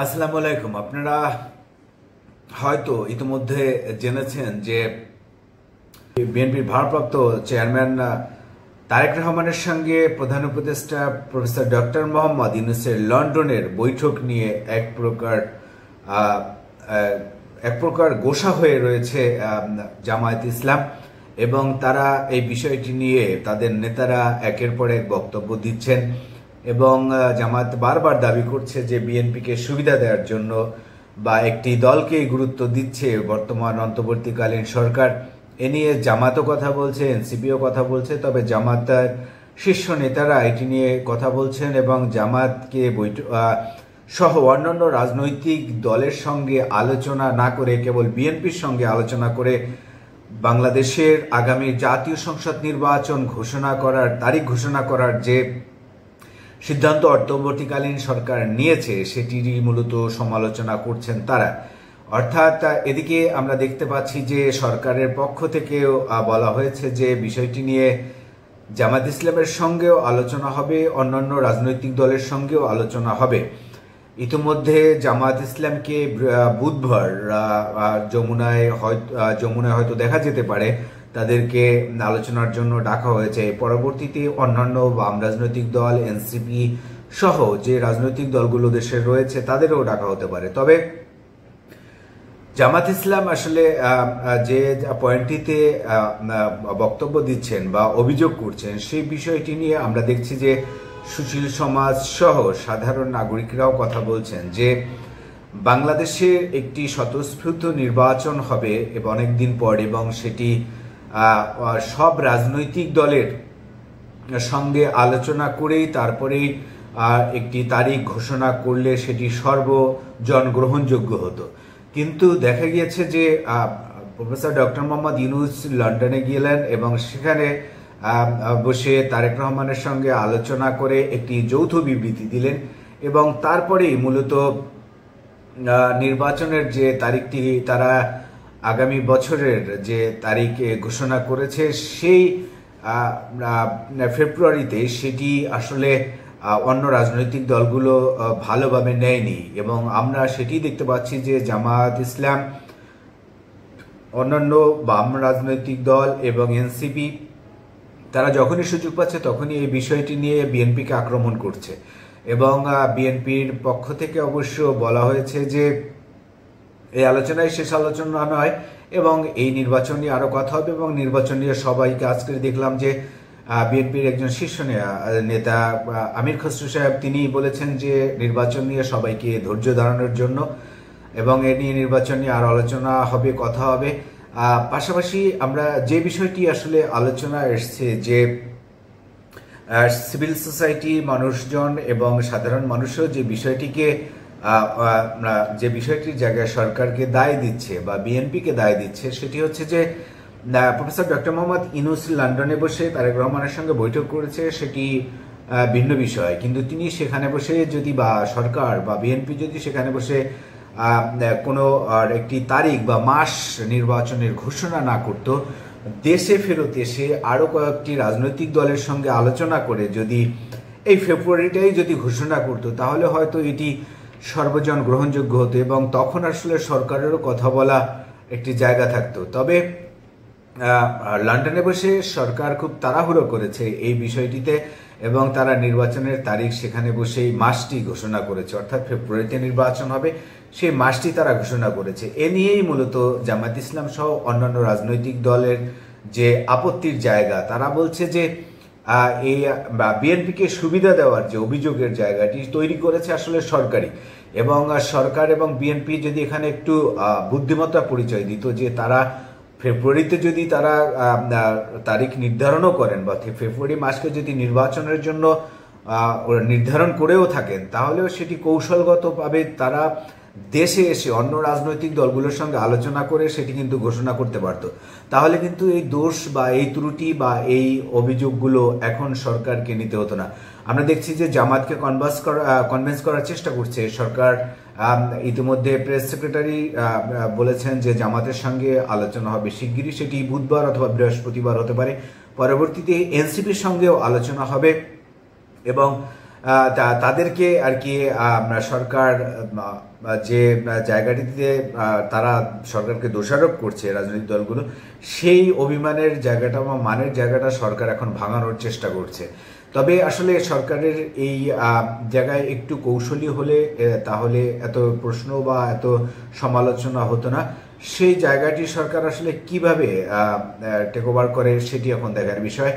আসসালামু আলাইকুম। আপনারা হয়তো ইতিমধ্যে জেনেছেন যে বিএনপির ভারপ্রাপ্ত চেয়ারম্যান তারেক রহমানের সঙ্গে প্রধান উপদেষ্টা প্রফেসর ডক্টর মোহাম্মদ ইউনূসের লন্ডনের বৈঠক নিয়ে এক প্রকার গোসা হয়ে রয়েছে জামায়াত ইসলাম, এবং তারা এই বিষয়টি নিয়ে তাদের নেতারা একের পর এক বক্তব্য দিচ্ছেন এবং জামায়াত বারবার দাবি করছে যে বিএনপিকে সুবিধা দেওয়ার জন্য বা একটি দলকে গুরুত্ব দিচ্ছে বর্তমান অন্তর্বর্তীকালীন সরকার। এ নিয়ে জামাতও কথা বলছে, এনসিপিও কথা বলছে, তবে জামাতের শীর্ষ নেতারা এটি নিয়ে কথা বলছেন এবং জামাতকে সহ অন্যান্য রাজনৈতিক দলের সঙ্গে আলোচনা না করে কেবল বিএনপির সঙ্গে আলোচনা করে বাংলাদেশের আগামী জাতীয় সংসদ নির্বাচন তারিখ ঘোষণা করার যে সিদ্ধান্ত অন্তর্বর্তীকালীন সরকার নিয়েছে সেটিরই মূলত সমালোচনা করছেন তারা। অর্থাৎ এদিকে আমরা দেখতে পাচ্ছি যে সরকারের পক্ষ থেকেও বলা হয়েছে যে বিষয়টি নিয়ে জামায়াত ইসলামের সঙ্গেও আলোচনা হবে, অন্যান্য রাজনৈতিক দলের সঙ্গেও আলোচনা হবে। ইতিমধ্যে জামায়াত ইসলামকে বুধবার যমুনায় হয়তো দেখা যেতে পারে তাদেরকে আলোচনার জন্য ডাকা হয়েছে। পরবর্তীতে অন্যান্য বাম রাজনৈতিক দল, এনসিপি সহ যে রাজনৈতিক দলগুলো দেশে রয়েছে তাদেরও ডাকা হতে পারে। তবে জামায়াত ইসলাম আসলে যে পয়েন্টটিতে বক্তব্য দিচ্ছেন বা অভিযোগ করছেন সেই বিষয়টি নিয়ে আমরা দেখছি যে সুশীল সমাজ সহ সাধারণ নাগরিকরাও কথা বলছেন যে বাংলাদেশের একটি স্বতঃস্ফূর্ত নির্বাচন হবে অনেকদিন পর, এবং সেটি সব রাজনৈতিক দলের সঙ্গে আলোচনা করেই তারপরেই একটি তারিখ ঘোষণা করলে সেটি সর্বজন গ্রহণযোগ্য হতো। কিন্তু দেখা গিয়েছে যে প্রফেসর ডক্টর মোহাম্মদ ইউনূস লন্ডনে গেলেন এবং সেখানে বসে তারেক রহমানের সঙ্গে আলোচনা করে একটি যৌথ বিবৃতি দিলেন এবং তারপরেই মূলত নির্বাচনের যে তারিখটি তারা আগামী বছরের যে তারিখ ঘোষণা করেছে সেই ফেব্রুয়ারিতে সেটি আসলে অন্য রাজনৈতিক দলগুলো ভালোভাবে নেয়নি, এবং আমরা সেটি দেখতে পাচ্ছি যে জামায়াত ইসলাম, অন্যান্য বাম রাজনৈতিক দল এবং এনসিপি তারা যখনই সুযোগ পাচ্ছে তখনই এই বিষয়টি নিয়ে বিএনপিকে আক্রমণ করছে। এবং বিএনপির পক্ষ থেকে অবশ্য বলা হয়েছে যে এই আলোচনায় শেষ আলোচনা নয় এবং এই নির্বাচন নিয়ে আরো কথা হবে, এবং নির্বাচন নিয়ে সবাইকে আজকে দেখলাম যে বিএনপির একজন শীর্ষ নেতা আমির খসরু সাহেব তিনি বলেছেন যে নির্বাচন নিয়ে সবাইকে ধৈর্য ধারণের জন্য, এবং এ নিয়ে নির্বাচন নিয়ে আরো আলোচনা হবে, কথা হবে। পাশাপাশি আমরা যে বিষয়টি আসলে আলোচনা এসছে যে সিভিল সোসাইটি মানুষজন এবং সাধারণ মানুষও যে বিষয়টির জায়গায় সরকারকে দায় দিচ্ছে বা বিএনপিকে দায় দিচ্ছে সেটি হচ্ছে যে প্রফেসর ডক্টর মোহাম্মদ ইউনূস লন্ডনে বসে তারেক রহমানের সঙ্গে বৈঠক করেছে সেটি ভিন্ন বিষয়, কিন্তু তিনি সেখানে বসে যদি বা সরকার বা বিএনপি যদি সেখানে বসে কোনো একটি তারিখ বা মাস নির্বাচনের ঘোষণা না করত, দেশে ফেরত এসে আরো কয়েকটি রাজনৈতিক দলের সঙ্গে আলোচনা করে যদি এই ফেব্রুয়ারিটাই যদি ঘোষণা করত তাহলে হয়তো এটি সর্বজন গ্রহণযোগ্য হতো এবং তখন আসলে সরকারেরও কথা বলা একটি জায়গা থাকতো। তবে লন্ডনে বসে সরকার খুব তাড়াহুড়ো করেছে এই বিষয়টিতে এবং তারা নির্বাচনের তারিখ সেখানে বসেই মাসটি ঘোষণা করেছে, অর্থাৎ ফেব্রুয়ারিতে নির্বাচন হবে সেই মাসটি তারা ঘোষণা করেছে। এ নিয়েই মূলত জামায়াত ইসলাম সহ অন্যান্য রাজনৈতিক দলের যে আপত্তির জায়গা, তারা বলছে যে এই বিএনপিকে সুবিধা দেওয়ার যে অভিযোগের জায়গাটি তৈরি করেছে আসলে সরকারি, এবং সরকার এবং বিএনপি যদি এখানে একটু বুদ্ধিমত্তা পরিচয় দিত যে তারা ফেব্রুয়ারিতে যদি তারা তারিখ নির্ধারণও করেন বা ফেব্রুয়ারি মাসকে যদি নির্বাচনের জন্য নির্ধারণ করেও থাকেন তাহলেও সেটি কৌশলগতভাবে তারা দেশে এসে অন্য রাজনৈতিক দলগুলোর সঙ্গে আলোচনা করে সেটি কিন্তু ঘোষণা করতে পারত, তাহলে কিন্তু এই দোষ বা এই ত্রুটি বা এই অভিযোগগুলো এখন সরকারকে নিতে হতো না। আমরা দেখছি যে জামাতকে কনভিন্স করার চেষ্টা করছে সরকার। ইতিমধ্যে প্রেস সেক্রেটারি বলেছেন যে জামাতের সঙ্গে আলোচনা হবে শিগগিরই, সেটি বুধবার অথবা বৃহস্পতিবার হতে পারে। পরবর্তীতে এনসিপির সঙ্গেও আলোচনা হবে এবং তাদেরকে আর কি সরকার যে জায়গাটিতে তারা সরকারকে দোষারোপ করছে রাজনৈতিক দলগুলো, সেই অভিমানের জায়গাটা বা মানের জায়গাটা সরকার এখন ভাঙানোর চেষ্টা করছে। তবে আসলে সরকারের এই জায়গায় একটু কৌশলী হলে তাহলে এত প্রশ্ন বা এত সমালোচনা হতো না। সেই জায়গাটি সরকার আসলে কিভাবে টেক ওভার করে সেটি এখন দেখার বিষয়।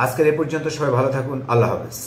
আজকের এ পর্যন্ত, সবাই ভালো থাকুন, আল্লাহ হাফেজ।